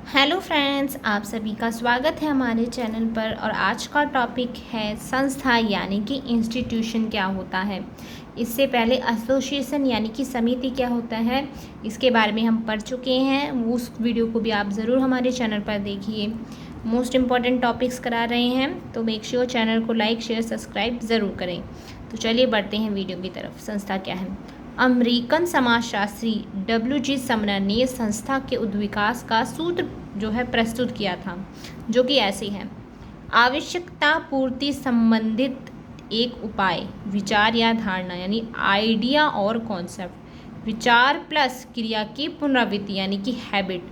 Hello friends, आप सभी का स्वागत है हमारे चैनल पर। और आज का टॉपिक है संस्था यानी कि इंस्टीट्यूशन क्या होता है। इससे पहले एसोसिएशन यानी कि समिति क्या होता है, इसके बारे में हम पढ़ चुके हैं। उस वीडियो को भी आप ज़रूर हमारे चैनल पर देखिए। मोस्ट इम्पॉर्टेंट टॉपिक्स करा रहे हैं, तो मेक श्योर चैनल को लाइक शेयर सब्सक्राइब ज़रूर करें। तो चलिए बढ़ते हैं वीडियो की तरफ। संस्था क्या है। अमेरिकन समाजशास्त्री डब्ल्यू.जी. समनर ने संस्था के उद्विकास का सूत्र जो है प्रस्तुत किया था, जो कि ऐसे है। आवश्यकता पूर्ति संबंधित एक उपाय, विचार या धारणा यानी आइडिया और कॉन्सेप्ट। विचार प्लस क्रिया की पुनरावृत्ति यानी कि हैबिट।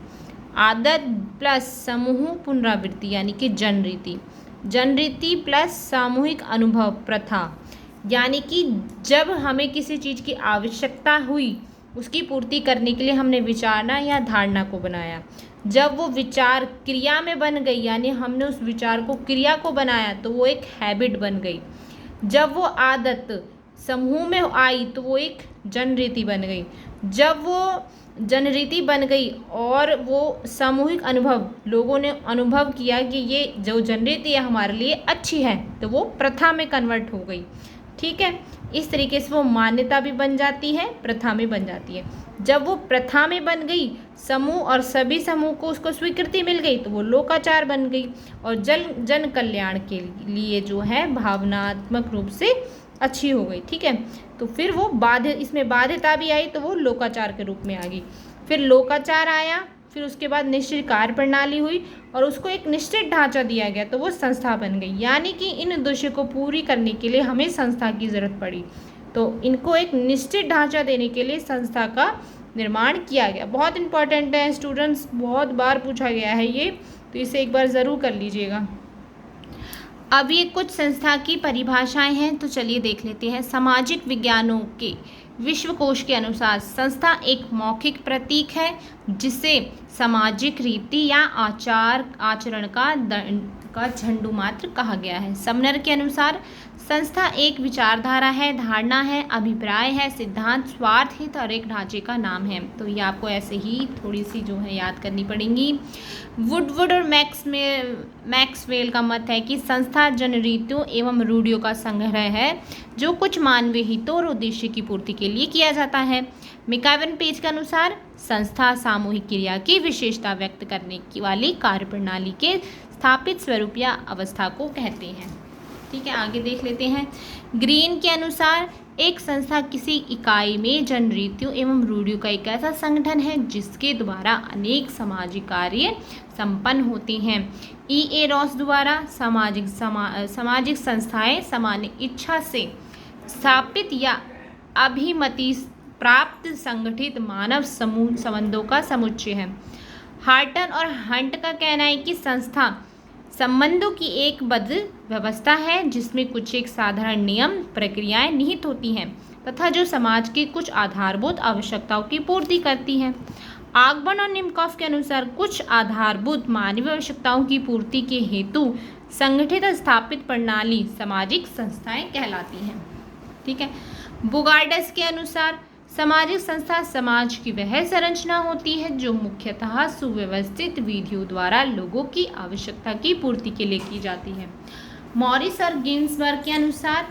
आदत प्लस समूह पुनरावृत्ति यानी कि जनरीति। जनरीति प्लस सामूहिक अनुभव प्रथा, यानी कि जब हमें किसी चीज़ की आवश्यकता हुई, उसकी पूर्ति करने के लिए हमने विचारना या धारणा को बनाया। जब वो विचार क्रिया में बन गई, यानी हमने उस विचार को क्रिया को बनाया, तो वो एक हैबिट बन गई। जब वो आदत समूह में आई, तो वो एक जनरीति बन गई। जब वो जनरीति बन गई और वो सामूहिक अनुभव, लोगों ने अनुभव किया कि ये जो जनरीति है हमारे लिए अच्छी है, तो वो प्रथा में कन्वर्ट हो गई। ठीक है, इस तरीके से वो मान्यता भी बन जाती है, प्रथा में बन जाती है। जब वो प्रथा में बन गई, समूह और सभी समूह को उसको स्वीकृति मिल गई, तो वो लोकाचार बन गई और जन कल्याण के लिए जो है भावनात्मक रूप से अच्छी हो गई। ठीक है, तो फिर वो इसमें बाध्यता भी आई, तो वो लोकाचार के रूप में आ गई। फिर लोकाचार आया, फिर उसके बाद निश्चित कार्य प्रणाली हुई और उसको एक निश्चित ढांचा दिया गया, तो वो संस्था बन गई। यानी कि इन उद्देश्यों को पूरी करने के लिए हमें संस्था की ज़रूरत पड़ी, तो इनको एक निश्चित ढांचा देने के लिए संस्था का निर्माण किया गया। बहुत इंपॉर्टेंट है स्टूडेंट्स, बहुत बार पूछा गया है ये, तो इसे एक बार ज़रूर कर लीजिएगा। अब ये कुछ संस्था की परिभाषाएं हैं, तो चलिए देख लेते हैं। सामाजिक विज्ञानों के विश्वकोश के अनुसार संस्था एक मौखिक प्रतीक है जिसे सामाजिक रीति या आचरण का झंडू मात्र कहा गया है। समनर के अनुसार संस्था एक विचारधारा है, धारणा है, अभिप्राय है, सिद्धांत, स्वार्थ हित और एक ढांचे का नाम है। तो ये आपको ऐसे ही थोड़ी सी जो है याद करनी पड़ेंगी। वुडवर्ड और मैक्सवेल का मत है कि संस्था जनरीतियों एवं रूढ़ियों का संग्रह है जो कुछ मानवीय हितों और उद्देश्य की पूर्ति के लिए किया जाता है। मैकइवन पेज के अनुसार संस्था सामूहिक क्रिया की विशेषता व्यक्त करने की वाली कार्यप्रणाली के स्थापित स्वरूप या अवस्था को कहते हैं। ठीक है, आगे देख लेते हैं। ग्रीन के अनुसार एक संस्था किसी इकाई में जनरीतियों एवं रूढ़ियों का एक ऐसा संगठन है जिसके द्वारा अनेक सामाजिक कार्य संपन्न होते हैं। E.A. रॉस द्वारा सामाजिक संस्थाएं सामान्य इच्छा से स्थापित या अभिमति प्राप्त संगठित मानव समूह संबंधों का समुच्चय है। हार्टन और हंट का कहना है कि संस्था संबंधों की एक बद्ध व्यवस्था है जिसमें कुछ एक साधारण नियम प्रक्रियाएं निहित होती हैं तथा जो समाज की कुछ आधारभूत आवश्यकताओं की पूर्ति करती हैं। आगबन और निमकॉफ के अनुसार कुछ आधारभूत मानवीय आवश्यकताओं की पूर्ति के हेतु संगठित स्थापित प्रणाली सामाजिक संस्थाएं कहलाती हैं। ठीक है, बुगार्डस के अनुसार सामाजिक संस्था समाज की वह संरचना होती है जो मुख्यतः सुव्यवस्थित विधियों द्वारा लोगों की आवश्यकता की पूर्ति के लिए की जाती है। मॉरिस और गिन्सबर्ग के अनुसार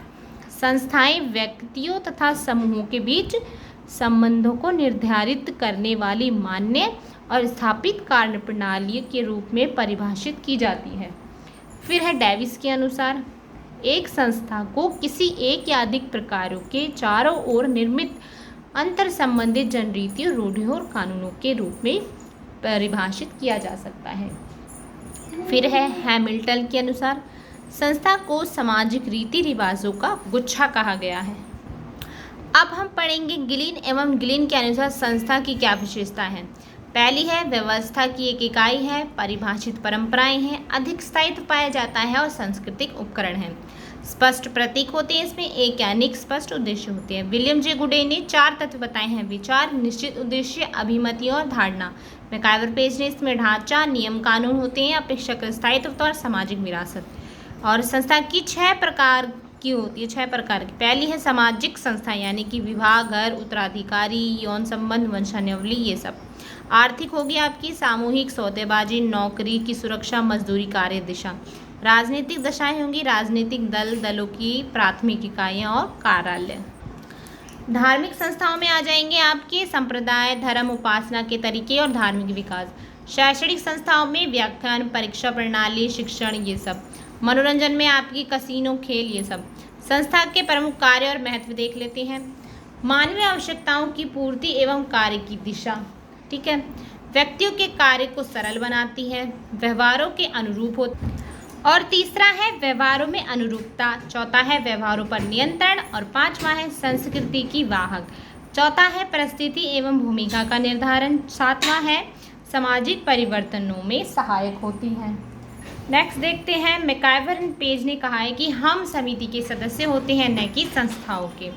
संस्थाएं व्यक्तियों तथा समूहों के बीच संबंधों को निर्धारित करने वाली मान्य और स्थापित कार्यप्रणाली के रूप में परिभाषित की जाती है। फिर है डेविस के अनुसार एक संस्था को किसी एक या अधिक प्रकारों के चारों ओर निर्मित अंतर संबंधित जनरीतियों, रूढ़ियों और कानूनों के रूप में परिभाषित किया जा सकता है। फिर है हैमिल्टन के अनुसार संस्था को सामाजिक रीति रिवाजों का गुच्छा कहा गया है। अब हम पढ़ेंगे गिलिन एवं गिलिन के अनुसार संस्था की क्या विशेषता है। पहली है व्यवस्था की एक इकाई है, परिभाषित परंपराएं हैं, अधिक स्थायित्व पाया जाता है और सांस्कृतिक उपकरण है। स्पष्ट प्रतीक होते हैं, इसमें एक या अनेक स्पष्ट उद्देश्य होते हैं। विलियम जे गुडे ने 4 तत्व बताए हैं, विचार, निश्चित उद्देश्य, अभिमति और धारणा। मैकइवर पेज ने इसमें ढांचा, नियम कानून होते हैं, अपेक्षाकृत स्थायित्व और सामाजिक विरासत। और संस्था की 6 प्रकार की होती है, 6 प्रकार की। पहली है सामाजिक संस्था यानी कि विवाह, घर, उत्तराधिकारी, यौन संबंध, वंशावली, ये सब। आर्थिक होगी आपकी सामूहिक सौदेबाजी, नौकरी की सुरक्षा, मजदूरी, कार्य दिशा। राजनीतिक दशाएं होंगी राजनीतिक दल, दलों की प्राथमिक इकाइयाँ और कार्यालय। धार्मिक संस्थाओं में आ जाएंगे आपके संप्रदाय, धर्म, उपासना के तरीके और धार्मिक विकास। शैक्षणिक संस्थाओं में व्याख्यान, परीक्षा प्रणाली, शिक्षण, ये सब। मनोरंजन में आपकी कसिनो, खेल, ये सब। संस्था के प्रमुख कार्य और महत्व देख लेते हैं। मानवीय आवश्यकताओं की पूर्ति एवं कार्य की दिशा, ठीक है। व्यक्तियों के कार्य को सरल बनाती है, व्यवहारों के अनुरूप होती, और तीसरा है व्यवहारों में अनुरूपता, चौथा है व्यवहारों पर नियंत्रण, और पांचवा है संस्कृति की वाहक, चौथा है परिस्थिति एवं भूमिका का निर्धारण, सातवां है सामाजिक परिवर्तनों में सहायक होती है। नेक्स्ट देखते हैं, मैकआइवर एंड पेज ने कहा है कि हम समिति के सदस्य होते हैं, न कि संस्थाओं के।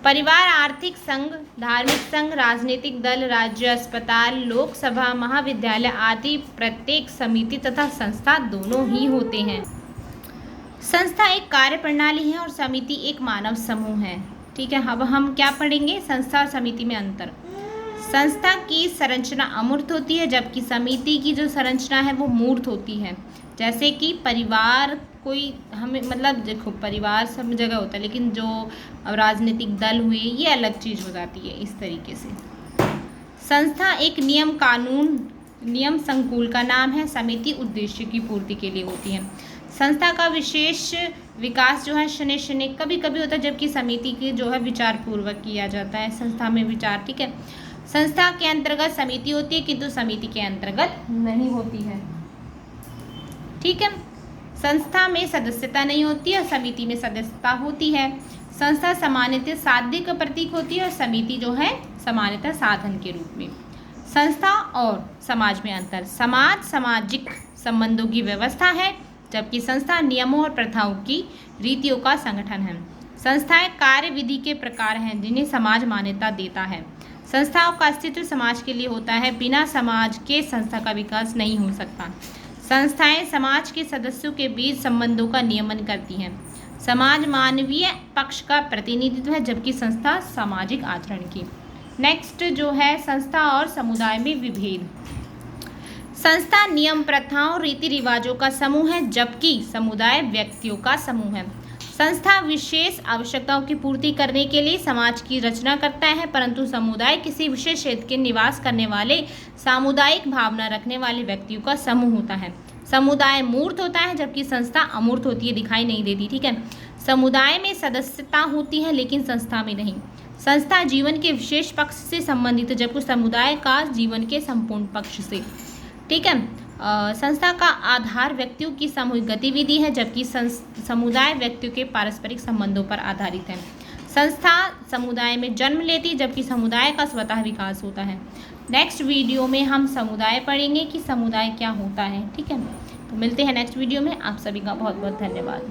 परिवार, आर्थिक संघ, धार्मिक संघ, राजनीतिक दल, राज्य, अस्पताल, लोकसभा, महाविद्यालय आदि प्रत्येक समिति तथा संस्था दोनों ही होते हैं। संस्था एक कार्य प्रणाली है और समिति एक मानव समूह है, ठीक है। अब हम क्या पढ़ेंगे, संस्था और समिति में अंतर। संस्था की संरचना अमूर्त होती है, जबकि समिति की जो संरचना है वो मूर्त होती है। जैसे कि परिवार कोई हमें मतलब देखो परिवार सब जगह होता है, लेकिन जो राजनीतिक दल हुए ये अलग चीज़ हो जाती है। इस तरीके से संस्था एक नियम कानून नियम संकुल का नाम है, समिति उद्देश्य की पूर्ति के लिए होती है। संस्था का विशेष विकास जो है शनि शनि कभी कभी होता है, जबकि समिति की जो है विचार पूर्वक किया जाता है संस्था में विचार, ठीक है। संस्था के अंतर्गत समिति होती है किंतु समिति के अंतर्गत नहीं होती है, ठीक है। संस्था में सदस्यता नहीं होती है और समिति में सदस्यता होती है। संस्था सामान्यतः साध्य का प्रतीक होती है और समिति जो है सामान्यतः साधन के रूप में। संस्था और समाज में अंतर, समाज सामाजिक संबंधों की व्यवस्था है, जबकि संस्था नियमों और प्रथाओं की रीतियों का संगठन है। संस्थाएं कार्य विधि के प्रकार हैं जिन्हें समाज मान्यता देता है। संस्थाओं का अस्तित्व समाज के लिए होता है, बिना समाज के संस्था का विकास नहीं हो सकता। संस्थाएं समाज के सदस्यों के बीच संबंधों का नियमन करती हैं। समाज मानवीय पक्ष का प्रतिनिधित्व है, जबकि संस्था सामाजिक आचरण की। नेक्स्ट जो है संस्था और समुदाय में विभेद। संस्था नियम, प्रथाओं, रीति रिवाजों का समूह है, जबकि समुदाय व्यक्तियों का समूह है। संस्था विशेष आवश्यकताओं की पूर्ति करने के लिए समाज की रचना करता है, परंतु समुदाय किसी विशेष क्षेत्र के निवास करने वाले सामुदायिक भावना रखने वाले व्यक्तियों का समूह होता है। समुदाय मूर्त होता है, जबकि संस्था अमूर्त होती है, दिखाई नहीं देती, ठीक है। समुदाय में सदस्यता होती है लेकिन संस्था में नहीं। संस्था जीवन के विशेष पक्ष से संबंधित है, जबकि समुदाय का जीवन के संपूर्ण पक्ष से, ठीक है। संस्था का आधार व्यक्तियों की सामूहिक गतिविधि है, जबकि समुदाय व्यक्तियों के पारस्परिक संबंधों पर आधारित है। संस्था समुदाय में जन्म लेती है, जबकि समुदाय का स्वतः विकास होता है। नेक्स्ट वीडियो में हम समुदाय पढ़ेंगे कि समुदाय क्या होता है, ठीक है। तो मिलते हैं नेक्स्ट वीडियो में। आप सभी का बहुत बहुत धन्यवाद।